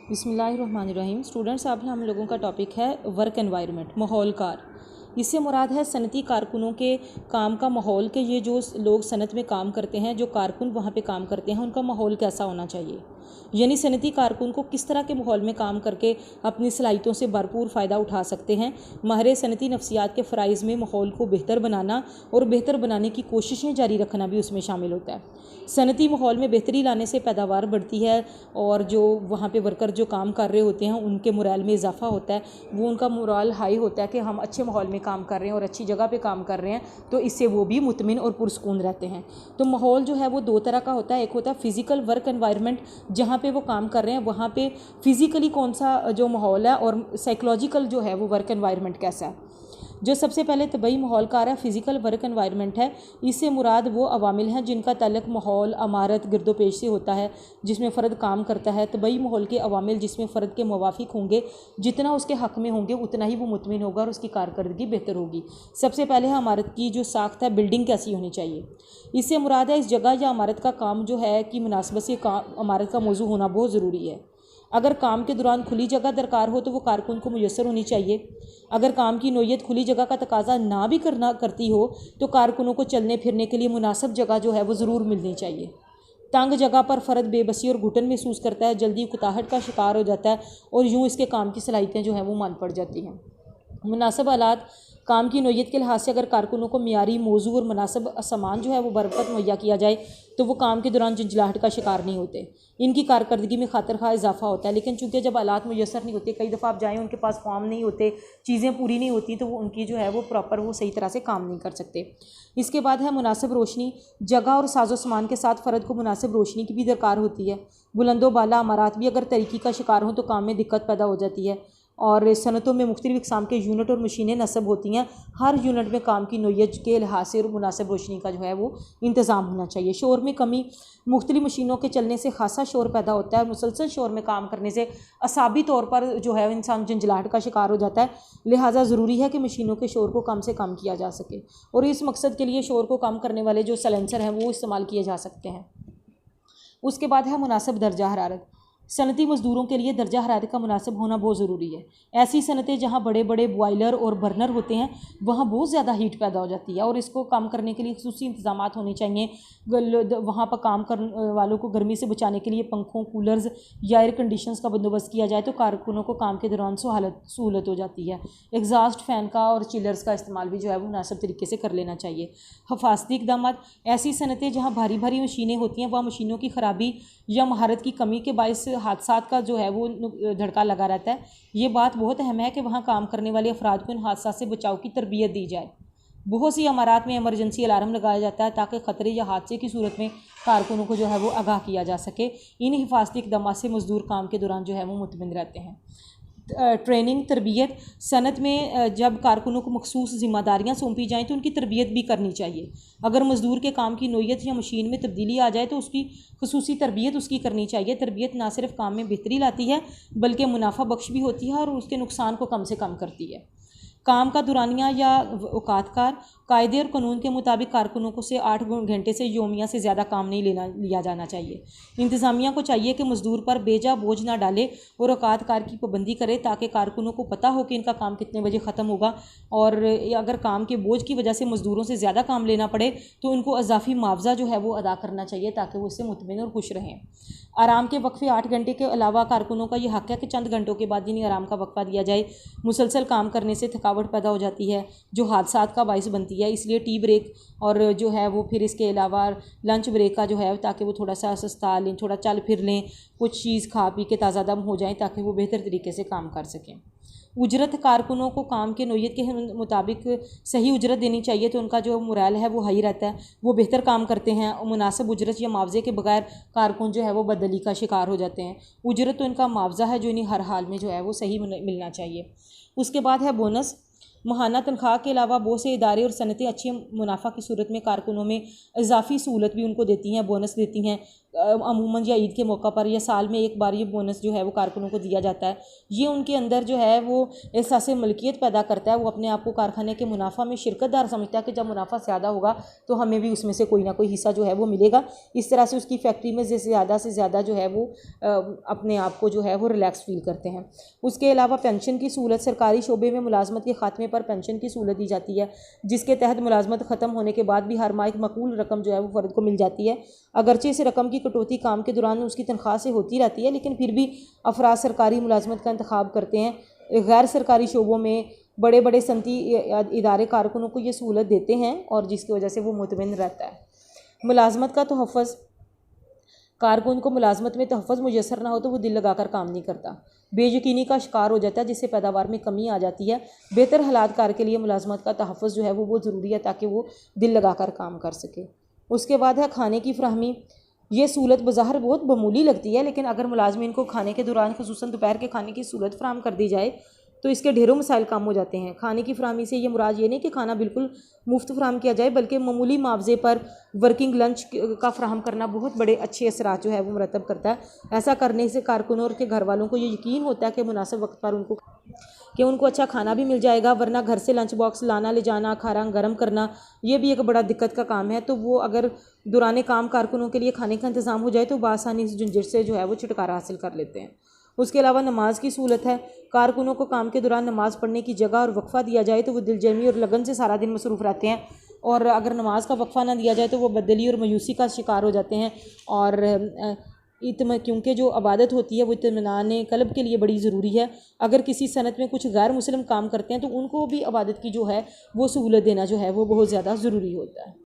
बिस्मिल्लाहिर्रहमानिर्रहीम। स्टूडेंट्स, अब हम लोगों का टॉपिक है वर्क एनवायरनमेंट, माहौल कार। इससे मुराद है सनती कारकुनों के काम का माहौल के ये जो लोग सनत में काम करते हैं, जो कारकुन वहाँ पे काम करते हैं, उनका माहौल कैसा होना चाहिए। यानी सनती कारकुन को किस तरह के माहौल में काम करके अपनी सलाहियतों से भरपूर फ़ायदा उठा सकते हैं। माहिर सनती नफ्सियात के फ़राइज़ में माहौल को बेहतर बनाना और बेहतर बनाने की कोशिशें जारी रखना भी उसमें शामिल होता है। सनती माहौल में बेहतरी लाने से पैदावार बढ़ती है और जो वहाँ पे वर्कर जो काम कर रहे होते हैं उनके मोराल में इजाफा होता है। वो उनका मोराल हाई होता है कि हम अच्छे माहौल में काम कर रहे हैं और अच्छी जगह पे काम कर रहे हैं, तो इससे वो भी मुतमिन और पुरसकून रहते हैं। तो माहौल जो है वो दो तरह का होता है। एक होता है फ़िज़िकल वर्क एनवायरनमेंट, जहाँ पे वो काम कर रहे हैं वहाँ पे फ़िज़िकली कौन सा जो माहौल है, और साइकोलॉजिकल जो है वो वर्क एनवायरनमेंट कैसा है। जो सबसे पहले तबई माहौल कार है, फ़िज़िकल वर्क एनवायरनमेंट है। इससे मुराद वो अवामिल हैं जिनका ताल्लुक़ माहौल, अमारत, गिरदोपेश से होता है जिसमें फ़र्द काम करता है। तबई माहौल के अवामिल जिसमें फ़र्द के मुवाफ़िक होंगे, जितना उसके हक़ में होंगे उतना ही वो मुतमिन होगा और उसकी कारकर्दगी बेहतर होगी। सबसे पहले है अमारत की जो साख्त है, बिल्डिंग कैसी होनी चाहिए। इससे मुराद है इस जगह या अमारत का काम जो है कि मुनासिबत से अमारत का मौजू होना बहुत ज़रूरी है। अगर काम के दौरान खुली जगह दरकार हो तो वो कारकुन को मुयस्सर होनी चाहिए। अगर काम की नोयत खुली जगह का तकाजा ना भी करती हो तो कारकुनों को चलने फिरने के लिए मुनासिब जगह जो है वो ज़रूर मिलनी चाहिए। तंग जगह पर फ़र्द बेबसी और घुटन महसूस करता है, जल्दी कुताहट का शिकार हो जाता है और यूँ इसके काम की सलाहियतें जो हैं वो मान पड़ जाती हैं। मुनासिब आलात काम की नोयत के लिहाज से अगर कारकुनों को मियारी मौजू और मुनासिब सामान जो है वो बरकत मुहैया किया जाए तो वो काम के दौरान झंझलाहट का शिकार नहीं होते। इनकी कारकर्दगी में खातर खा इजाफा होता है। लेकिन चूँकि जब आलात मुयसर नहीं होते, कई दफ़ा आप जाएँ उनके पास फॉर्म नहीं होते, चीज़ें पूरी नहीं होती, तो वो उनकी जो है वो प्रॉपर वो सही तरह से काम नहीं कर सकते। इसके बाद है मुनासिब रोशनी। जगह और साजो सामान के साथ फ़र्द को मुनासिब रोशनी की भी दरकार होती है। बुलंदो बाला अमारात भी अगर तरीक़ी का शिकार हों तो काम में दिक्कत पैदा हो जाती है। और सनतों में मुख्तलिफ़ इक़साम के यूनिट और मशीनें नस्ब होती हैं। हर यूनिट में काम की नोयत के लिहाज से मुनासिब रोशनी का जो है वो इंतज़ाम होना चाहिए। शोर में कमी। मुख्तलिफ़ मशीनों के चलने से खासा शोर पैदा होता है। मुसलसल शोर में काम करने से असाबी तौर पर जो है इंसान झंझलाहट का शिकार हो जाता है। लिहाजा ज़रूरी है कि मशीनों के शोर को कम से कम किया जा सके और इस मकसद के लिए शोर को कम करने वाले जो सलेंसर हैं वो इस्तेमाल किए जा सकते हैं। उसके बाद है मुनासिब दर्जा हरारत। सनती मज़दूरों के लिए दर्जा हरारत का मुनासिब होना बहुत ज़रूरी है। ऐसी सनतें जहाँ बड़े बड़े बॉयलर और बर्नर होते हैं वहाँ बहुत ज़्यादा हीट पैदा हो जाती है और इसको कम करने के लिए ख़ुसूसी इंतज़ामात होने चाहिए। वहाँ पर काम करने वालों को गर्मी से बचाने के लिए पंखों, कूलर्स या एयर कंडीशंस का बंदोबस्त किया जाए तो कारकुनों को काम के दौरान सहूलत हो जाती है। एग्जॉस्ट फ़ैन का और चिलर्स का इस्तेमाल भी जो है वो मुनासिब तरीके से कर लेना चाहिए। हिफाजती इक़दामात। ऐसी सनतें जहाँ भारी भारी मशीनें होती हैं वहाँ मशीनों की ख़राबी या महारत की कमी के बायस हादसात का जो है वो धड़का लगा रहता है। ये बात बहुत अहम है कि वहाँ काम करने वाले अफराद को इन हादसात से बचाव की तरबियत दी जाए। बहुत सी इमारत में इमरजेंसी अलार्म लगाया जाता है ताकि ख़तरे या हादसे की सूरत में कारकुनों को जो है वो आगाह किया जा सके। इन हिफाजती इक़दामात से मज़दूर काम के दौरान जो है वो मुतमिन रहते हैं। ट्रेनिंग, तरबियत। सनत में जब कारकुनों को मखसूस ज़िम्मेदारियाँ सौंपी जाएँ तो उनकी तरबियत भी करनी चाहिए। अगर मज़दूर के काम की नोयत या मशीन में तब्दीली आ जाए तो उसकी खसूसी तरबियत उसकी करनी चाहिए। तरबियत ना सिर्फ काम में बेहतरी लाती है बल्कि मुनाफा बख्श भी होती है और उसके नुकसान को कम से कम करती है। काम का दुरानिया या औकातकार। कायदे और कानून के मुताबिक कारकुनों को से 8 घंटे से योमिया से ज़्यादा काम नहीं लिया जाना चाहिए। इंतज़ामिया को चाहिए कि मज़दूर पर बेजा बोझ ना डाले और औकातकार की पाबंदी करे ताकि कारकुनों को पता हो कि इनका काम कितने बजे ख़त्म होगा। और अगर काम के बोझ की वजह से मज़दूरों से ज़्यादा काम लेना पड़े तो उनको इजाफी मुआवजा जो है वो अदा करना चाहिए ताकि वो इससे मुतमिन और खुश रहें। आराम के वक्फे 8 घंटे के अलावा कारकुनों का ये हक़ है कि चंद घंटों के बाद यानी आराम का वक्फा दिया जाए। मुसलसल काम करने से थकावट पैदा हो जाती है जो हादसात का बाइस बनती है। इसलिए टी ब्रेक और जो है वो फिर इसके अलावा लंच ब्रेक का जो है ताकि वो थोड़ा सा सस्ता लें, थोड़ा चल फिर लें, कुछ चीज़ खा पी के ताज़ा दम हो जाएं ताकि वो बेहतर तरीके से काम कर सकें। उजरत। कारकुनों को काम के नोयत के मुताबिक सही उजरत देनी चाहिए तो उनका जो मोराल है वो हाई रहता है, वो बेहतर काम करते हैं। मुनासिब उजरत या मुआवजे के बगैर कारकुन जो है वो बदली का शिकार हो जाते हैं। उजरत तो इनका मुआवजा है जो इन्हें हर हाल में जो है वो सही मिलना चाहिए। उसके बाद है बोनस। माहाना तनख्वाह के अलावा बहुत से इदारे और सनतें अच्छे मुनाफा की सूरत में कारकुनों में इजाफी सहूलत भी उनको देती हैं, बोनस देती हैं। अमूमन या ईद के मौका पर या साल में एक बार ये बोनस जो है वो कारकुनों को दिया जाता है। ये उनके अंदर जो है वो एहसास मलकियत पैदा करता है। वो अपने आप को कारखाने के मुनाफा में शिरकतदार समझता है कि जब मुनाफा ज़्यादा होगा तो हमें भी उसमें से कोई ना कोई हिस्सा जो है वो मिलेगा। इस तरह से उसकी फैक्ट्री में ज़्यादा से ज़्यादा जो है वो अपने आप को जो है वो रिलैक्स फील करते हैं। उसके अलावा पेंशन की सहूलत, सरकारी शोबे में मुलाजमत के खात्मे पर पेंशन की सहूलत दी जाती है, जिसके तहत मुलाजमत ख़त्म होने के बाद भी हर माह एक मकबूल रकम जो है वो फ़र्द को मिल जाती है। अगरचे इस रकम की कटौती काम के दौरान उसकी तनख्वाह से होती रहती है, लेकिन फिर भी अफराद सरकारी मुलाजमत का इंतखाब करते हैं। गैर सरकारी शोबों में बड़े बड़े सनती इदारे कारकुनों को ये सहूलत देते हैं और जिसकी वजह से वो मुतमईन रहता है। मुलाजमत का तहफ़्फ़ुज़, कारकुन को मुलाजमत में तहफ़्फ़ुज़ मुयसर ना हो तो वो दिल लगाकर काम नहीं करता, बेयकीनी का शिकार हो जाता है, जिससे पैदावार में कमी आ जाती है। बेहतर हालात कार के लिए मुलाजमत का तहफ़्फ़ुज़ जो है वो बहुत ज़रूरी है ताकि वो दिल लगाकर काम कर सके। उसके बाद है खाने की फ़राहमी। ये सहूलत बज़ाहिर बहुत मामूली लगती है, लेकिन अगर मुलाजमीन को खाने के दौरान खुसूसन दोपहर के खाने की सहूलत फ़राहम कर दी जाए तो इसके ढेरों मसाइल कम हो जाते हैं। खाने की फ़राहमी से ये मुराद ये नहीं कि खाना बिल्कुल मुफ्त फ़राहम किया जाए, बल्कि मामूली मुआवजे पर वर्किंग लंच का फ़राहम करना बहुत बड़े अच्छे असरात जो है वो मुरतब करता है। ऐसा करने से कारकुनों और के घर वालों को ये यकीन होता है कि मुनासिब वक्त पर उनको अच्छा खाना भी मिल जाएगा, वरना घर से लंच बॉक्स लाना ले जाना, खाना गर्म करना, ये भी एक बड़ा दिक्कत का काम है। तो वो अगर दौरान काम कारकुनों के लिए खाने का इंतज़ाम हो जाए तो बआसानी इस झंझट से जो है वो छुटकारा हासिल कर लेते हैं। उसके अलावा नमाज की सहूलत है। कारकुनों को काम के दौरान नमाज़ पढ़ने की जगह और वक्फ़ा दिया जाए तो वो दिलजमी और लगन से सारा दिन मसरूफ़ रहते हैं, और अगर नमाज का वक्फ़ा ना दिया जाए तो वो बदली और मायूसी का शिकार हो जाते हैं। और क्योंकि जो इबादत होती है वो इत्मीनान क़ल्ब के लिए बड़ी ज़रूरी है। अगर किसी सनत में कुछ गैर मुस्लिम काम करते हैं तो उनको भी इबादत की जो है वो सहूलत देना जो है वो बहुत ज़्यादा ज़रूरी होता है।